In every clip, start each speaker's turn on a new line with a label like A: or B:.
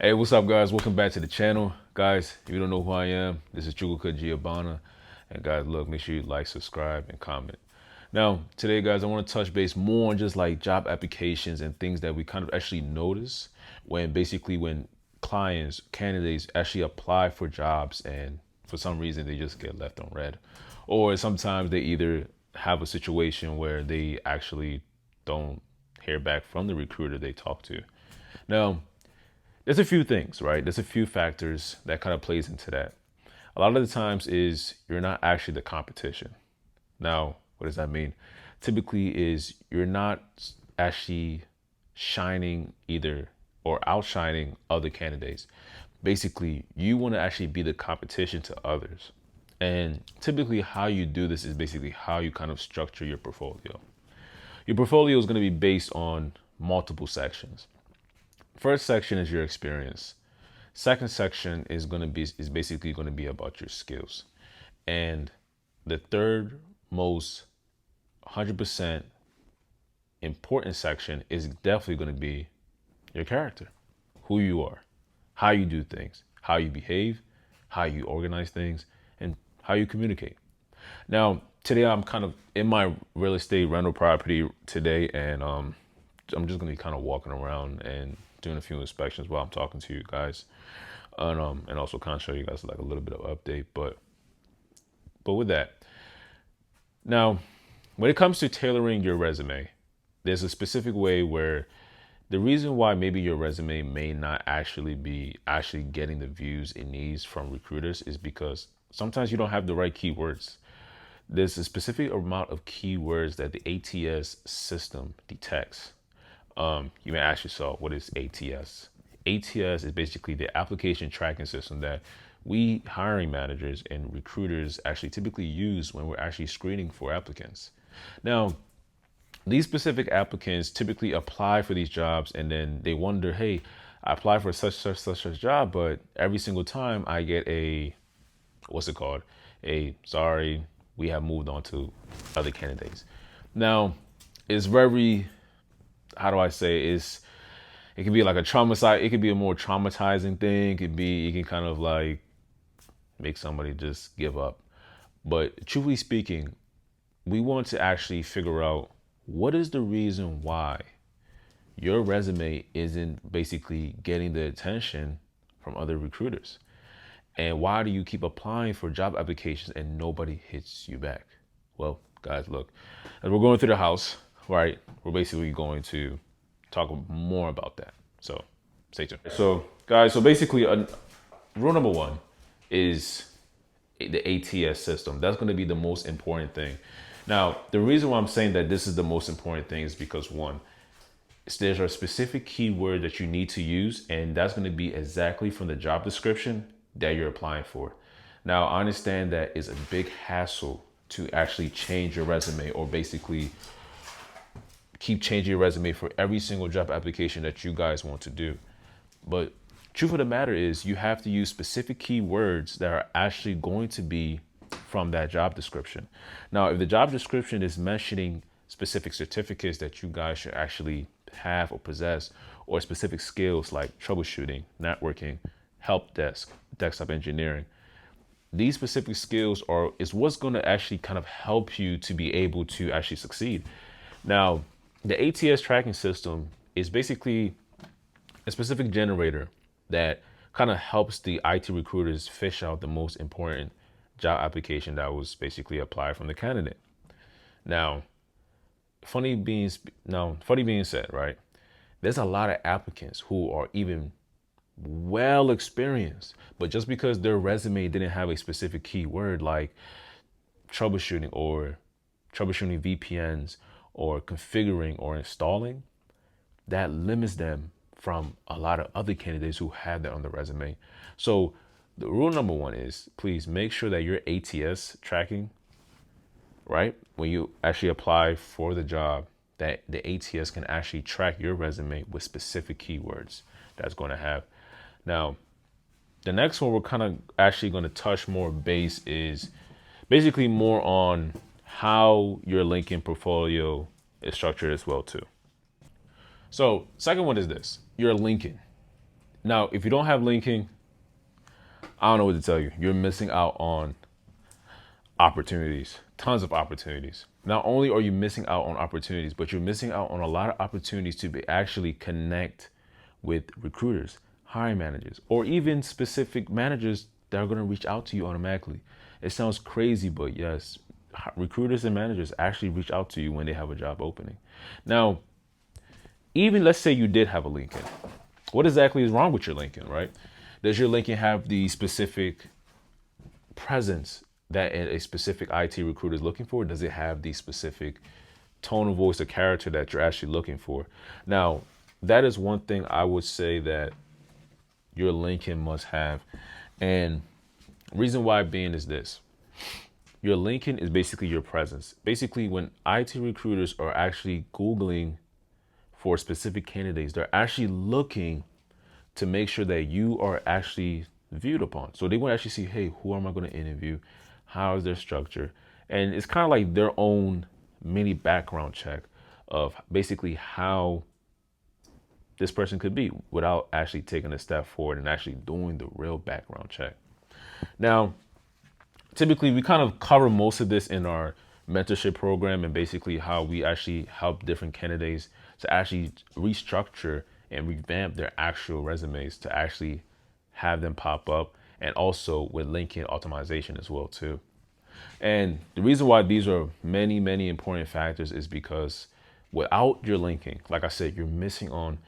A: Hey, what's up, guys? Welcome back to the channel. Guys, if you don't know who I am, this is CompTIA A. And guys, look, make sure you like, subscribe, and comment. Now, today, guys, I want to touch base more on just like job applications and things that we kind of actually notice when clients, candidates actually apply for jobs and for some reason they just get left on red. Or sometimes they either have a situation where they actually don't hear back from the recruiter they talk to. Now, there's a few things, right? There's a few factors that kind of plays into that. A lot of the times is you're not actually the competition. Now, what does that mean? Typically is you're not actually shining either or outshining other candidates. Basically, you want to actually be the competition to others. And typically how you do this is basically how you kind of structure your portfolio. Your portfolio is going to be based on multiple sections. First section is your experience. Second section is basically going to be about your skills. And the third most 100% important section is definitely going to be your character, who you are, how you do things, how you behave, how you organize things, and how you communicate. Now, today I'm kind of in my real estate rental property today, and I'm just gonna be kind of walking around and doing a few inspections while I'm talking to you guys, and also kind of show you guys like a little bit of update. But with that, now when it comes to tailoring your resume, there's a specific way where the reason why maybe your resume may not actually be actually getting the views it needs from recruiters is because sometimes you don't have the right keywords. There's a specific amount of keywords that the ATS system detects. You may ask yourself, what is ATS? ATS is basically the application tracking system that we hiring managers and recruiters actually typically use when we're actually screening for applicants. Now, these specific applicants typically apply for these jobs and then they wonder, hey, I apply for such job, but every single time I get a, what's it called? A sorry, we have moved on to other candidates. Now, it's very, how do I say, it can be like a traumatized, it could be a more traumatizing thing. It can kind of like make somebody just give up. But truthfully speaking, we want to actually figure out what is the reason why your resume isn't basically getting the attention from other recruiters. And why do you keep applying for job applications and nobody hits you back? Well, guys, look, as we're going through the house, right, we're basically going to talk more about that. So stay tuned. So, guys, so basically, rule number one is the ATS system. That's going to be the most important thing. Now, the reason why I'm saying that this is the most important thing is because one, there's a specific keyword that you need to use, and that's going to be exactly from the job description that you're applying for. Now, I understand that it's a big hassle to actually change your resume or basically keep changing your resume for every single job application that you guys want to do. But truth of the matter is you have to use specific keywords that are actually going to be from that job description. Now, if the job description is mentioning specific certificates that you guys should actually have or possess, or specific skills like troubleshooting, networking, help desk, desktop engineering, these specific skills is what's going to actually kind of help you to be able to actually succeed. Now, the ATS tracking system is basically a specific generator that kind of helps the IT recruiters fish out the most important job application that was basically applied from the candidate. Now, funny being said, right? There's a lot of applicants who are even well experienced, but just because their resume didn't have a specific keyword like troubleshooting VPNs or configuring or installing, that limits them from a lot of other candidates who have that on the resume. So the rule number one is please make sure that your ATS tracking, right? When you actually apply for the job, that the ATS can actually track your resume with specific keywords that's going to have. Now, the next one we're kind of actually going to touch more base is basically more on how your LinkedIn portfolio is structured as well too. So second one is this, your LinkedIn. Now, if you don't have LinkedIn, I don't know what to tell you. You're missing out on opportunities, tons of opportunities. Not only are you missing out on opportunities, but you're missing out on a lot of opportunities to actually connect with recruiters, hiring managers, or even specific managers that are going to reach out to you automatically. It sounds crazy, but yes, recruiters and managers actually reach out to you when they have a job opening. Now, even let's say you did have a LinkedIn. What exactly is wrong with your LinkedIn, right? Does your LinkedIn have the specific presence that a specific IT recruiter is looking for? Does it have the specific tone of voice or character that you're actually looking for? Now, that is one thing I would say that your LinkedIn must have. And reason why being is this. Your LinkedIn is basically your presence. Basically, when IT recruiters are actually Googling for specific candidates, they're actually looking to make sure that you are actually viewed upon. So they want to actually see, hey, who am I going to interview? How is their structure? And it's kind of like their own mini background check of basically how this person could be without actually taking a step forward and actually doing the real background check. Now, typically we kind of cover most of this in our mentorship program and basically how we actually help different candidates to actually restructure and revamp their actual resumes to actually have them pop up, and also with LinkedIn optimization as well too. And the reason why these are many, many important factors is because without your LinkedIn, like I said, you're missing on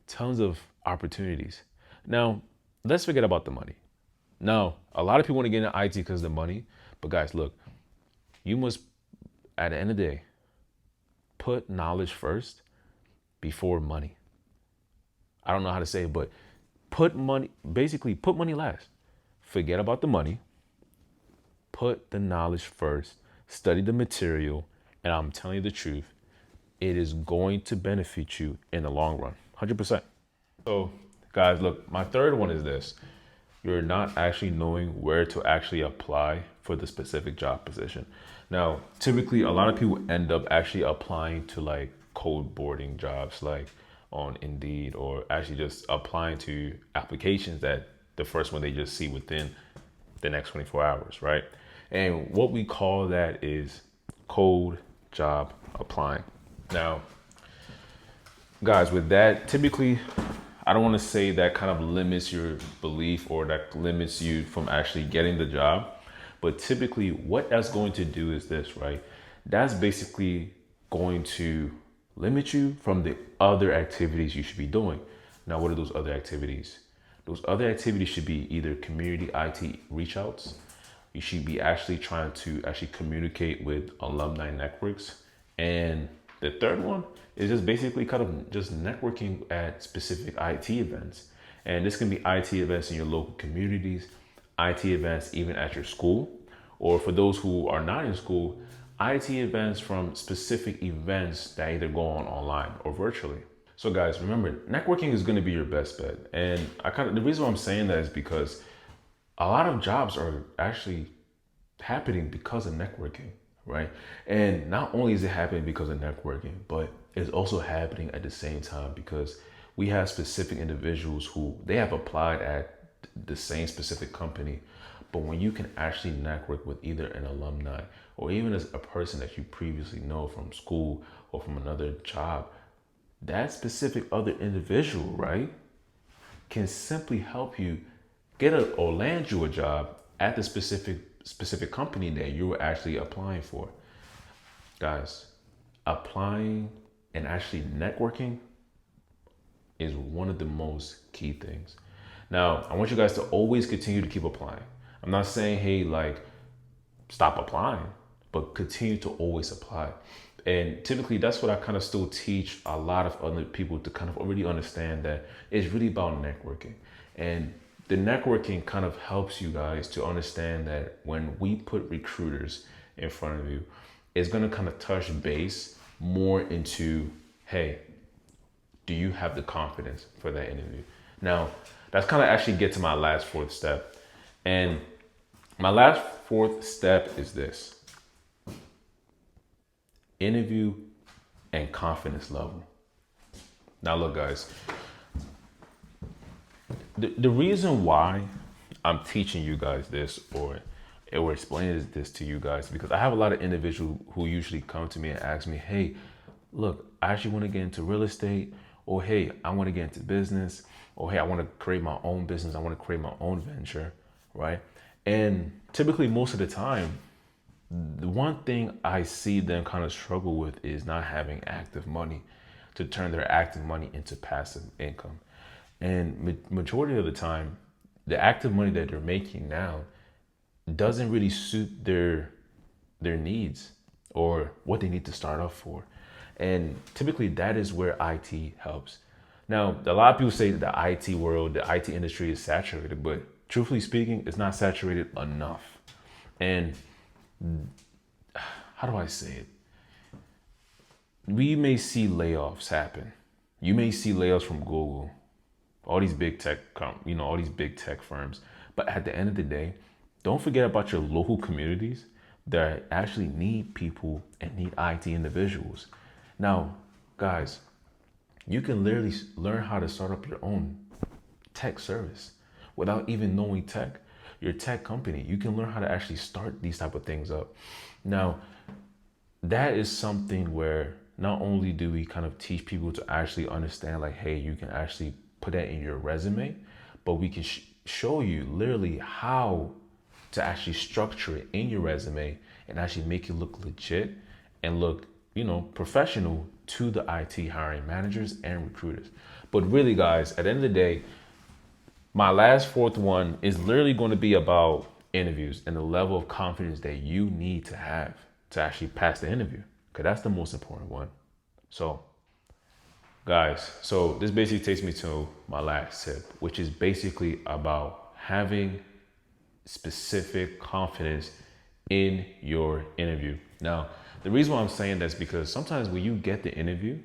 A: tons of opportunities. Now, let's forget about the money. Now, a lot of people want to get into IT because of the money, but guys, look, you must, at the end of the day, put knowledge first before money. I don't know how to say it, but put money last. Forget about the money. Put the knowledge first. Study the material. And I'm telling you the truth, it is going to benefit you in the long run. 100%. So, guys, look, my third one is this. You're not actually knowing where to actually apply for the specific job position. Now, typically, a lot of people end up actually applying to like code boarding jobs, like on Indeed, or actually just applying to applications that the first one they just see within the next 24 hours, right? And what we call that is cold job applying. Now, guys, with that, typically, I don't want to say that kind of limits your belief or that limits you from actually getting the job. But typically, what that's going to do is this, right? That's basically going to limit you from the other activities you should be doing. Now, what are those other activities? Those other activities should be either community IT reach outs. You should be actually trying to actually communicate with alumni networks. And the third one is just basically kind of just networking at specific IT events. And this can be IT events in your local communities, IT events even at your school, or for those who are not in school, IT events from specific events that either go on online or virtually. So guys, remember, networking is going to be your best bet. And the reason why I'm saying that is because a lot of jobs are actually happening because of networking, right? And not only is it happening because of networking, but it's also happening at the same time because we have specific individuals who they have applied at the same specific company. But when you can actually network with either an alumni or even as a person that you previously know from school or from another job, that specific other individual, right, can simply help you get or land you a job at the specific company that you were actually applying for. Guys, applying and actually networking is one of the most key things. Now, I want you guys to always continue to keep applying. I'm not saying, hey, like, stop applying, but continue to always apply. And typically that's what I kind of still teach a lot of other people to kind of already understand that it's really about networking. And the networking kind of helps you guys to understand that when we put recruiters in front of you, it's going to kind of touch base more into, hey, do you have the confidence for that interview? Now, that's kind of actually get to my last fourth step. And my last fourth step is this: interview and confidence level. Now, look, guys, the reason why I'm teaching you guys this or explaining this to you guys, because I have a lot of individuals who usually come to me and ask me, hey, look, I actually want to get into real estate, or hey, I want to get into business, or hey, I want to create my own business, I want to create my own venture, right? And typically most of the time, the one thing I see them kind of struggle with is not having active money to turn their active money into passive income. And majority of the time, the active money that they're making now doesn't really suit their needs or what they need to start off for. And typically that is where IT helps. Now, a lot of people say that the IT world, the IT industry is saturated, but truthfully speaking, it's not saturated enough. And how do I say it? We may see layoffs happen. You may see layoffs from Google, all these big tech, all these big tech firms. But at the end of the day, don't forget about your local communities that actually need people and need IT individuals. Now, guys, you can literally learn how to start up your own tech service without even knowing tech. Your tech company, you can learn how to actually start these type of things up. Now, that is something where not only do we kind of teach people to actually understand, like, hey, you can actually put that in your resume, but we can show you literally how to actually structure it in your resume and actually make it look legit and look, professional to the IT hiring managers and recruiters. But really, guys, at the end of the day, my last fourth one is literally going to be about interviews and the level of confidence that you need to have to actually pass the interview. Okay, that's the most important one. So, guys, so this basically takes me to my last tip, which is basically about having specific confidence in your interview. Now, the reason why I'm saying that is because sometimes when you get the interview,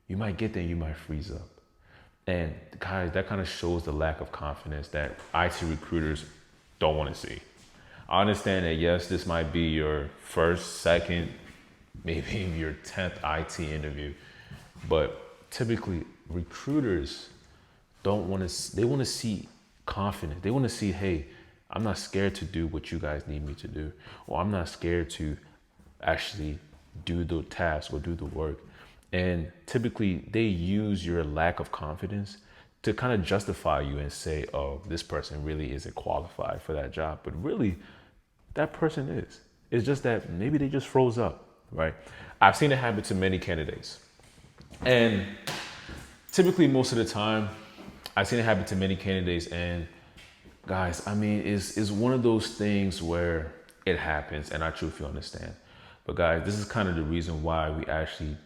A: you might get there, you might freeze up. And guys, that kind of shows the lack of confidence that IT recruiters don't want to see. I understand that, yes, this might be your first, second, maybe your 10th IT interview, but typically recruiters don't want to, they want to see confidence. They want to see, hey, I'm not scared to do what you guys need me to do, or I'm not scared to actually do the task or do the work. And typically they use your lack of confidence to kind of justify you and say, oh, this person really isn't qualified for that job. But really, that person is. It's just that maybe they just froze up, right? I've seen it happen to many candidates. And typically most of the time, I've seen it happen to many candidates. And guys, I mean, it's one of those things where it happens and I truly understand. But guys, this is kind of the reason why we actually,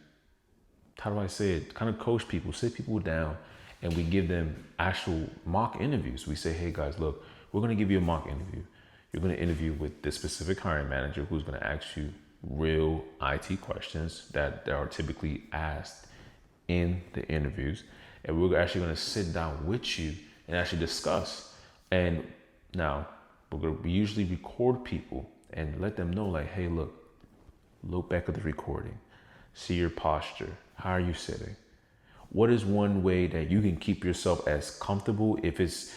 A: how do I say it, kind of coach people, sit people down, and we give them actual mock interviews. We say, hey guys, look, we're going to give you a mock interview. You're going to interview with this specific hiring manager who's going to ask you real IT questions that are typically asked in the interviews. And we're actually going to sit down with you and actually discuss. And now we usually record people and let them know, like, hey, look back at the recording, see your posture. How are you sitting? What is one way that you can keep yourself as comfortable if it's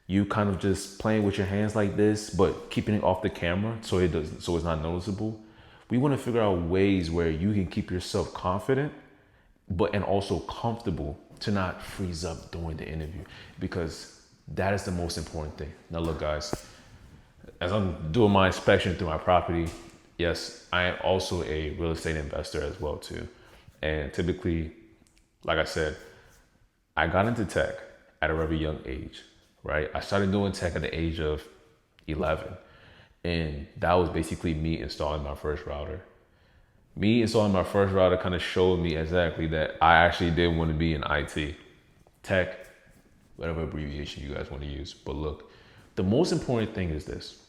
A: you kind of just playing with your hands like this, but keeping it off the camera so it's not noticeable? We want to figure out ways where you can keep yourself confident, and also comfortable to not freeze up during the interview, because that is the most important thing. Now, look, guys, as I'm doing my inspection through my property, yes, I am also a real estate investor as well too. And typically, like I said, I got into tech at a very young age, right? I started doing tech at the age of 11. And that was basically me installing my first router. Me installing my first router kind of showed me exactly that I actually did want to be in IT, tech, whatever abbreviation you guys want to use. But look, the most important thing is this: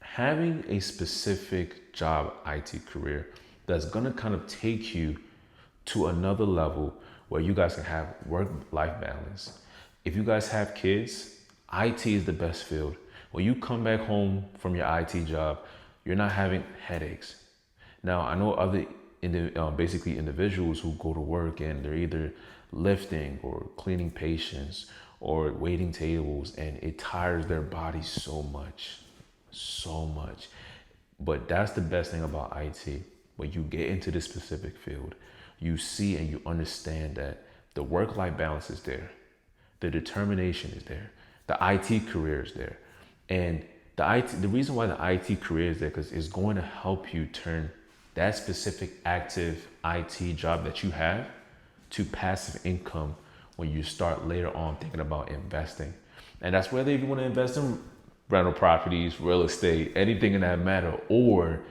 A: having a specific job IT career that's going to kind of take you to another level where you guys can have work-life balance. If you guys have kids, IT is the best field. When you come back home from your IT job, you're not having headaches. Now, I know other basically individuals who go to work and they're either lifting or cleaning patients or waiting tables, and it tires their body so much, so much. But that's the best thing about IT. When you get into this specific field, you see and you understand that the work-life balance is there, the determination is there, the IT career is there, and the reason why the IT career is there because it's going to help you turn that specific active IT job that you have to passive income when you start later on thinking about investing. And that's whether you want to invest in rental properties, real estate, anything in that matter, or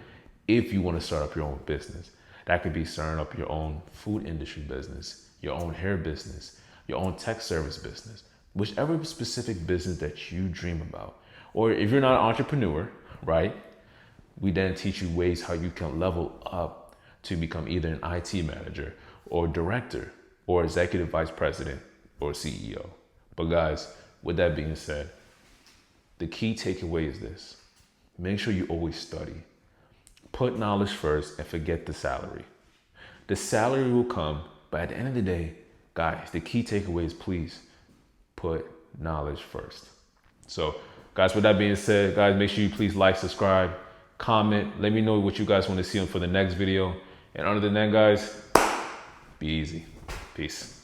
A: if you want to start up your own business. That could be starting up your own food industry business, your own hair business, your own tech service business, whichever specific business that you dream about. Or if you're not an entrepreneur, right? We then teach you ways how you can level up to become either an IT manager or director or executive vice president or CEO. But guys, with that being said, the key takeaway is this. Make sure you always study. Put knowledge first and forget the salary. The salary will come, but at the end of the day, guys, the key takeaway is please put knowledge first. So guys, with that being said, guys, make sure you please like, subscribe, comment. Let me know what you guys want to see for the next video. And other than that, guys, be easy. Peace.